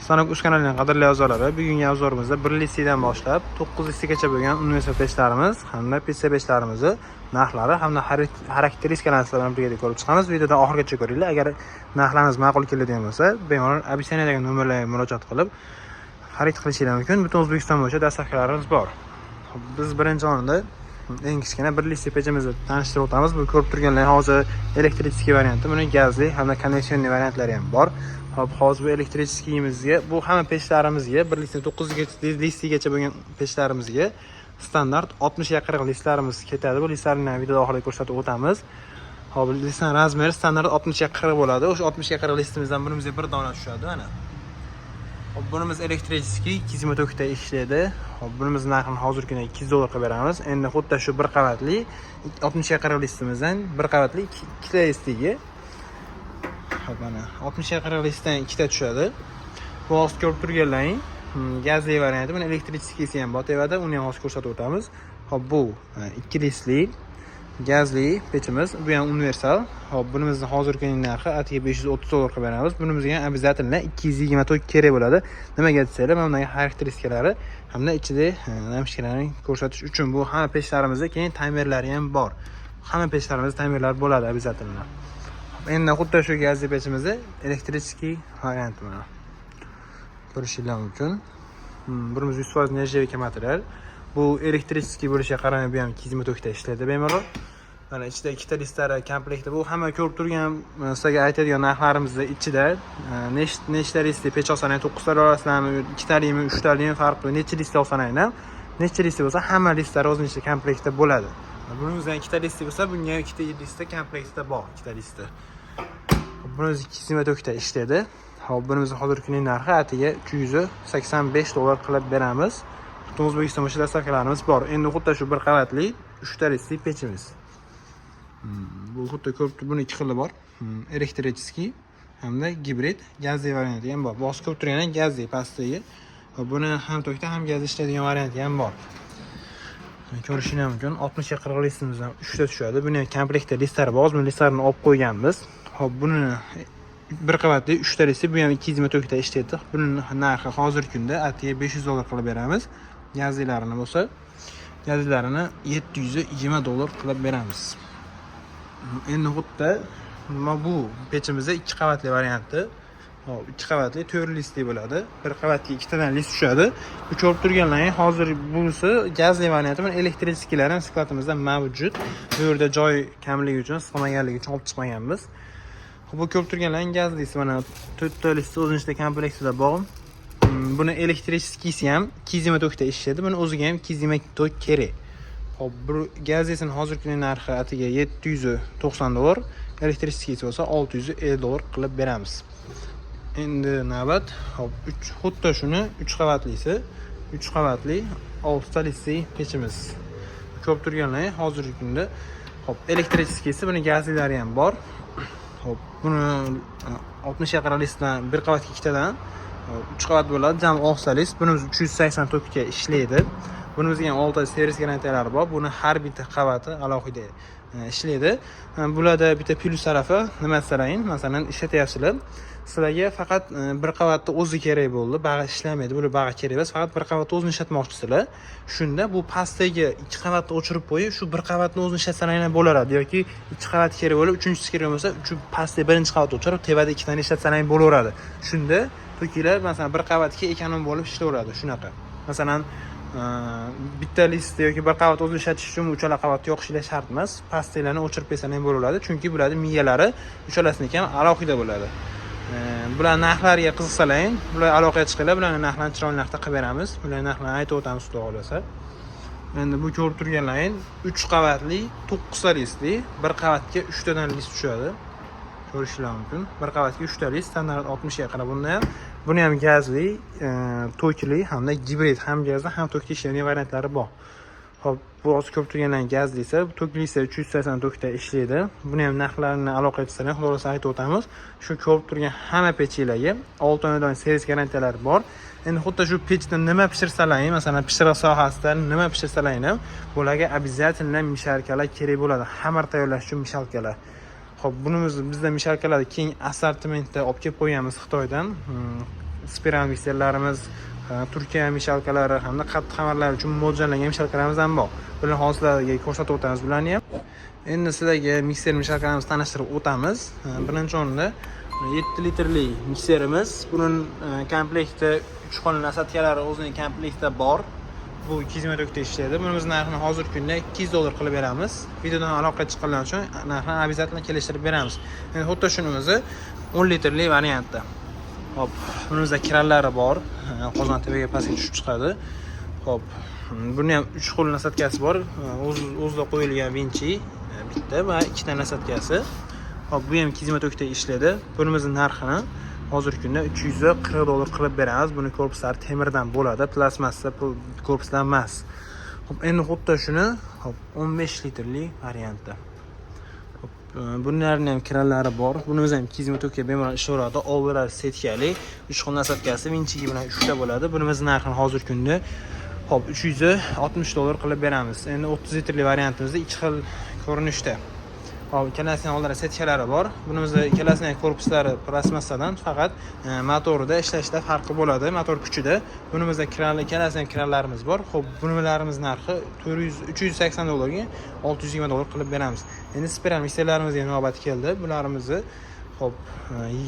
Stanok uch kanalning qadrli a'zolari, bugungi obzorimizda 1 listidan boshlab 9 listigacha bo'lgan universal pechlarimiz hamda PC5larimizni narxlari hamda xarakteristikalarini sizlar bilan birga ko'rib chiqamiz. Videoda oxirigacha ko'ringlar. Agar narxlaringiz ma'qul keladigan bo'lsa, bemalol obisyaniyadagi nomerlarga murojaat qilib xarid qilishingiz mumkin. Butun O'zbekiston bo'yicha dastavkalarimiz bor. Biz birinchi o'rinda eng kichkina 1 listi pechimizni tanishtirib o'tamiz. Bu ko'rib turganlar hozir elektrический varianti, buning gazli hamda konveksionniy variantlari ham bor. Hozir bu elektricheskiyimizga, bu hamma pechlarimizga 1 listi 9 listigacha bo'lgan pechlarimizga standart 60 ga 40 listlarimiz ketadi. Bu listlarni videoda oxirida ko'rsatib o'tamiz. Hop, listning razmeri standart 60 ga 40 bo'ladi. O'sha 60 ga 40 listimizdan bunimizga bir dona tushadi mana. Hop, bunimiz elektrichеский 2 tokda ishlaydi. Hop, bunimiz narxini hozirgi kunda $200 qilib beramiz. Endi xuddi shu bir qavatli 60 ga 40 listimizdan bir qavatli 2 listiga hop mana 60 ga 40 listdan ikkita tushadi. Bu hozir ko'rib turganlaring gazli varianti, buni elektricheskiysi ham bor tevada, uni ham hozir ko'rsatib o'tamiz. Hop, bu 2 listli gazli pechimiz, bu ham universal. Hop, bunimizning hozirgi narxi atiga $530 qilib beramiz. Bunimizga ham обязательно 220 tok kerak bo'ladi. Nimaga desanglar, mana bunday xarakteristikalari hamda ichida lampochkalarni ko'rsatish uchun. Bu hamma pechlarimizda keyin taymerlari ham bor. Hamma pechlarimizda taymerlar bo'ladi обязательно. Endi xuddi shu gazli pechimizda elektrichеский variant mana. Ko'rishingiz mumkin. Burimiz 100% nержавейка material. Bu elektrichеский bo'lishiga qaramay bu ham 220 tokda ishlaydi bemalol. Mana ichida ikkita listlari komplekti. Bu hamma ko'rib turgan sizlarga aytadigan narxlarimizda ichida nechta listli pech olsangiz 9 ta olasizlarmi, 2 talimi, 3 talimi farq qiladi. Necha listli olsangiz ham, necha listli bo'lsa hamma listlar o'zining ichida komplektda bo'ladi. Bunimizdan ikkita listli bo'lsa, bunga ikkita listda komplektda bor, ikkita listda. Bunimiz 220 tokda ishlaydi. Hop, bunimizning hozirgi kunning narxi atiga $385 qilib beramiz. Butun O'zbekiston bo'yicha dastavkalarimiz bor. Endi xuddi shu bir qavatli 3 ta listli pechimiz. Bu xuddi ko'rib buni ikki xili bor. Elektrichеский hamda gibrid gazli varianti ham bor. Boshqa ko'rib turgan gazli pastdagi. Buni ham tokda ham gaz ishlaydigan varianti ham bor. Ko'rishingiz mumkin. 60 ga 40 listimizdan 3 ta tushadi. Buni komplektda listlari bor. Biz listlarni olib qo'yganmiz. Hop, buni bir qavatli 3 ta listi, bu ham 220 tokda ishlaydi. Buning narxi hozirgi kunda atiga $500 qilib beramiz. Gazlilarini bo'lsa, gazlilarini $720 qilib beramiz. Endi xuddi bu pechimizda 2 qavatli varianti. Hop, 2 qavatli 4 listli bo'ladi. Bir qavatga 2 tadan list tushadi. Bu ko'rib turganlaring hozir bunisi gazli varianti, mana elektricheskiylar ham sklatimizda mavjud. Bu yerda joy kamligi uchun, siqmaganligi uchun olib chiqmaganmiz. Bu ko'rib turganlaring gazlisi, mana 4 ta listi o'zining ichida komplektida bor. Buni elektricheskiysi ham 220 tokda ishlaydi. Buni o'ziga ham 220 tok kerak. Hop, bu gazlisini hozirgi kunning narxi atiga $790, elektricheskiysi bo'lsa $650 qilib beramiz. Endi navbat, hop, xuddi shuni 3 qavatlisi, 3 qavatli 6 ta listli pechimiz. Ko'rib turganlaring hozirgi kunda hop, elektricheskiysi, buni gazlilari ham bor. Hop, buni 60 ga 40 listdan bir qavatga ikkitadan 3 qavat bo'ladi, jami 6 ta list. Bunimiz 380 tokga ishlaydi. Bunimizga ham 6 ta servis garantiyalari bor. Buni har bitta qavati alohida ishlaydi. Bularda bitta plyus tarafi nima desalaring, masalan, ishlatyapsizlar. Sizlarga faqat bir qavatda o'zi kerak bo'ldi, bag'i ishlamaydi. Bular bag'i kerak emas, faqat bir qavatda o'zini ishlatmoqchisizlar. Shunda bu pastdagi 2 qavatni o'chirib qo'yib, shu bir qavatni o'zini ishlatsalaring bo'laveradi yoki 2 qavat kerak bo'lib, 3-inchisi kerak bo'lsa, shu pastdagi birinchi qavatni o'chirib, tevada 2 tani ishlatsalaring bo'laveradi. Shunda to'kilar masalan bir qavatga ekonom bo'lib ishlayveradi, shunaqa. Masalan, bitta list yoki bir qavat o'zini ishlatish uchun uchala qavatni yoqishlar shart emas. Pastdagilarni o'chirib qo'ysangiz bo'laveradi, chunki bularning miyalari uchalasinikiga ham alohida bo'ladi. Bular narxlariga qiziqsalaring, bular aloqaga chiqinglar, bularning narxlarini chiroyli narxda qilib beramiz. Bularning narxlarini aytib o'tamiz, xudo xolasa. Endi bu ko'rib turganlaring 3 qavatli 9 ta listli, bir qavatga 3 tadan list tushadi. Ko'rishingiz mumkin. Bir qavatga 3 ta list, standart 60 ga qarab buni ham gazli, tokli hamda gibrid, ham gazda ham tokda ishlaydigan variantlari bor. Hop, bu hozir ko'rib turganlar gazli esa, tokli esa 380 tokda ishlaydi. Buni ham narxlarini aloqa etsangiz, xulosa aytib o'tamiz. Shu ko'rib turgan hamma pechlarga 6 oydan servis garantiyalari bor. Endi xuddi shu pechdan nima pishirsalaring, masalan, pishiriq sohasida nima pishirsalaring ham, bularga обязательно mishalkalar kerak bo'ladi. Xamir tayyorlash uchun mishalkalar. Xo'p, bunimiz bizda mishalkalarni keng assortimentda olib kelib qo'yganmiz Xitoydan. spiral mikserlarimiz, Turkiya mishalkalari hamda qattiq xamirlar uchun mo'ljallangan mishalkalarimiz ham bor. Bularni hozirlarga ko'rsatib o'tamiz bularni ham. Endi sizlarga mikser mishalkalarimizni tanishtirib o'tamiz. Birinchi o'rinda 7 litrli mikserimiz. Buning komplekti 3 xil nasatkalari o'zining komplektida bor. Bu 200 metr ishlaydi. Bunimiz narxini hozirgi kunda $200 qilib beramiz. Videodan aloqa chiqqanlar uchun narxini обязательно kelishtirib beramiz. Endi xuddi shuni o'zi 10 litrli variantda. Hop, bunimizda kirallari bor. Qozon tepaga pastga tushib chiqadi. Hop, buni ham 3 xil nasatkasi bor. O'zida qo'yilgan vinchi bitta va ikkita nasatkasi. Hop, bu ham 200 metr ishlaydi. Bunimizning narxini hozirgi kunda $340 qilib beramiz. Buni korpuslari temirdan bo'ladi, plastmassa korpuslar emas. Hop, endi xuddi shuni 15 litrli variantda. Bunlarning ham kirallari bor. Bunimiz ham 200 metr bemalol ishlaveradi. Oldilar setkali, 3 xil nasatkasi vinchigi bilan 3 ta bo'ladi. Bunimizning narxini hozirgi kunda $360 qilib beramiz. Endi 30 litrli variantimizda 2 xil ko'rinishda. Hop, ikkalasining oldida setkalari bor. Bunimizda ikkalasining korpuslari plastmassadan, faqat motorida ishlashda farqi bo'ladi, motor kuchida. Bunimizda ikkalasining kirallarimiz bor. Hop, bunlarimiz narxi $380 ga $620 qilib beramiz. Endi spiral mikserlarimizga navbat keldi. Bularimizni hop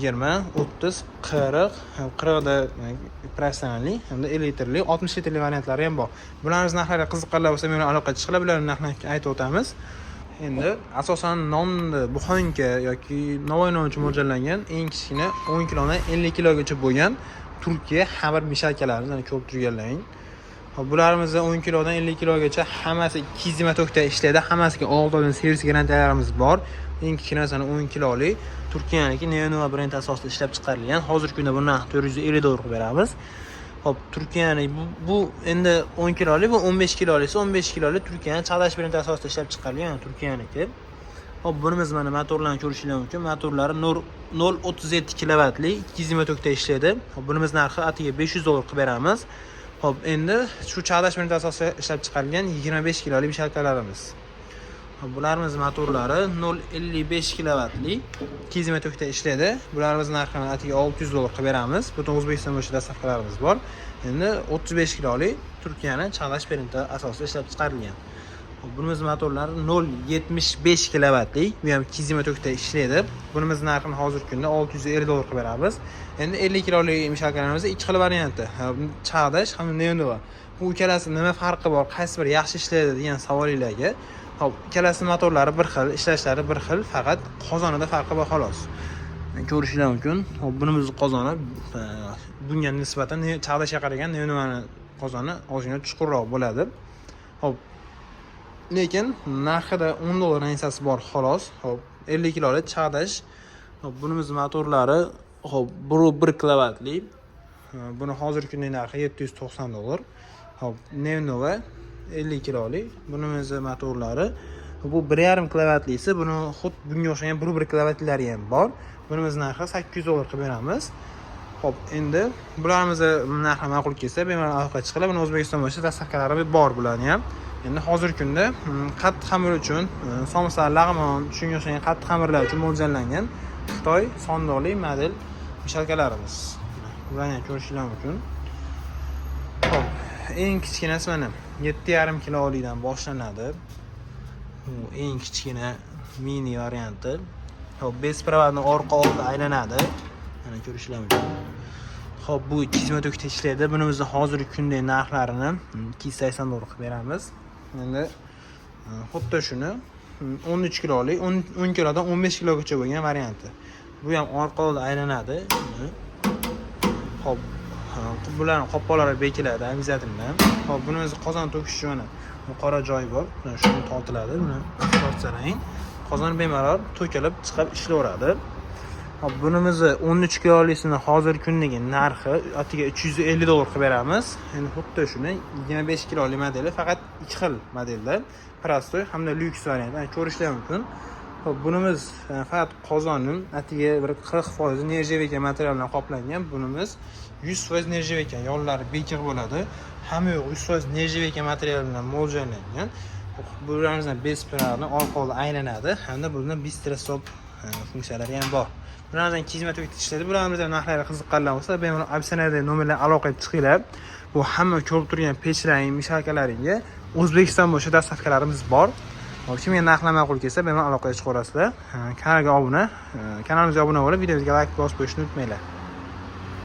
20, 30, 40, 40 da professionalli hamda 50 litrli, 60 litrli variantlari ham bor. Bularimiz narxlariga qiziqqanlar bo'lsa, meni aloqa chiqinglar, bularning narxini aytib o'tamiz. Endi asosan nonni buxonka yoki navoiy non uchun mo'ljallangan eng kichkina 10 kilodan 50 kilogacha bo'lgan Turkiya xamir mishalkalarimiz, mana ko'rib turganlaring. Hop, bularimizni 10 kilodan 50 kilogacha hammasi 200 metr ishlaydi. Hammasiga 6 oylik servis garantiyalarimiz bor. Eng kichkinasi 10 kiloli Turkiyaniki Neonova brend asosida ishlab chiqarilgan. Hozirgi kunda buni $450 qilib beramiz. Hop, Turkiyaning bu endi 10 kiloli va 15 kiloli esa 15 kiloli Turkiyaning Chag'dash brendi asosida ishlab chiqarilgan Turkiyaniki. Hop, bunimiz mana motorlarni ko'rishingiz mumkin. Motorlari 0.37 kilovatli 200 metr ishlaydi. Hop, bunimiz narxi atiga $500 qilib beramiz. Hop, endi shu Chag'dash brendi asosida ishlab chiqarilgan 25 kiloli mishalkalarimiz. Hop, bularimiz motorlari 0.55 kilovatli 200 metr ishlaydi. Bularimiz narxini atiga $600 qilib beramiz. Butun O'zbekiston bo'yicha dastavkalarimiz bor. Endi 35 kiloli Turkiyaning Chag'dash brendi asosida ishlab chiqarilgan. Hop, bunimiz motorlari 0.75 kilovatli, bu ham 200 metr ishlaydi. Bunimiz narxini hozirgi kunda $650 qilib beramiz. Endi 50 kiloli mishalkalarimiz ikki xil varianti. Chag'dash hamda Neonova. Bu ikkalasi nima farqi bor, qaysi biri yaxshi ishlaydi degan savolingizga. Hop, ikkalasi motorlari bir xil, ishlashlari bir xil, faqat qozonida farqi bor xolos. Ko'rishingiz mumkin. Hop, bunimiz qozoni bunga nisbatan Chag'dashga qaragan Neonovani qozoni ozgina chuqurroq bo'ladi. Hop, lekin narxida $10 ansasi bor xolos. Hop, 50 kiloli Chag'dash. Hop, bunimiz motorlari hop 1 kilovatli. Buni hozirgi kunning narxi $790. Hop, Neonova 50 kiloli. Bunimiz motorlari bu 1.5 kilovatlisi, buni xuddi bunga o'xshagan 1 kilovatlilari ham bor. Bunimiz narxi $800 qilib beramiz. Hop, endi bularimizni narxi ma'qul kelsa, bemalol aloqa chiqinglar. Buni O'zbekiston bo'yicha dastavkalari bor bularni ham. Endi hozirgi kunda qattiq xamir uchun, somsa, lag'mon, shunga o'xshagan qattiq xamirlar uchun mo'ljallangan Xitoy sondoqli model mishalkalarimiz. Bularni ko'rishingiz mumkin. Hop, eng kichkinasi mana 7.5 kilolidan boshlanadi. Bu eng kichkina mini varianti. Hop, bespravodni orqa oldi aylanadi. Mana ko'rishingiz mumkin. Hop, bu 200 metr ishlaydi. Bunimizni hozirgi kunda narxlarini $280 qilib beramiz. Endi xuddi shuni 13 kiloli, 10 kilodan 15 kilogacha bo'lgan varianti. Bu ham orqa oldi aylanadi. Hop, bularning qoplari bekiladi, обязательно. Hop, bunimiz qozon to'kish uchun qora joyi bor. Shuni tortiladi, buni tortsalang, qozon bemalol to'kilib chiqib ishlaveradi. Hop, bunimizni 13 kilolisini hozirgi kundagi narxi atiga $350 qilib beramiz. Endi xuddi shuni 25 kiloli modeli, faqat ikki xil modelda, prostoy hamda lyuks variant. Mana ko'rishingiz mumkin. Hop, bunimiz faqat qozonning atiga bir 40% nerjaveka material bilan qoplangan. Bunimiz 100% nerjaveka, yollari bekir bo'ladi. Hamma yo'q 100% nerjaveka material bilan mo'ljallangan. Bularimizni bespiralni orqa oldi aylanadi hamda buni bistrostop funksiyalari ham bor. Bulardan chizma tugitib ishlaydi. Bularimiz ham narxlari qiziqqanlar bo'lsa, bemalol opsiyadagi nomerlar aloqa qilib chiqinglar. Bu hamma ko'rib turgan pechlarning, mishalkalaringga O'zbekiston bo'yicha dastavkalarimiz bor. Kimga narxlar ma'qul kelsa, bemalol aloqaga chiqaverasizlar. Kanalimizga obuna bo'lib, videomizga like bosib qo'yishni unutmanglar.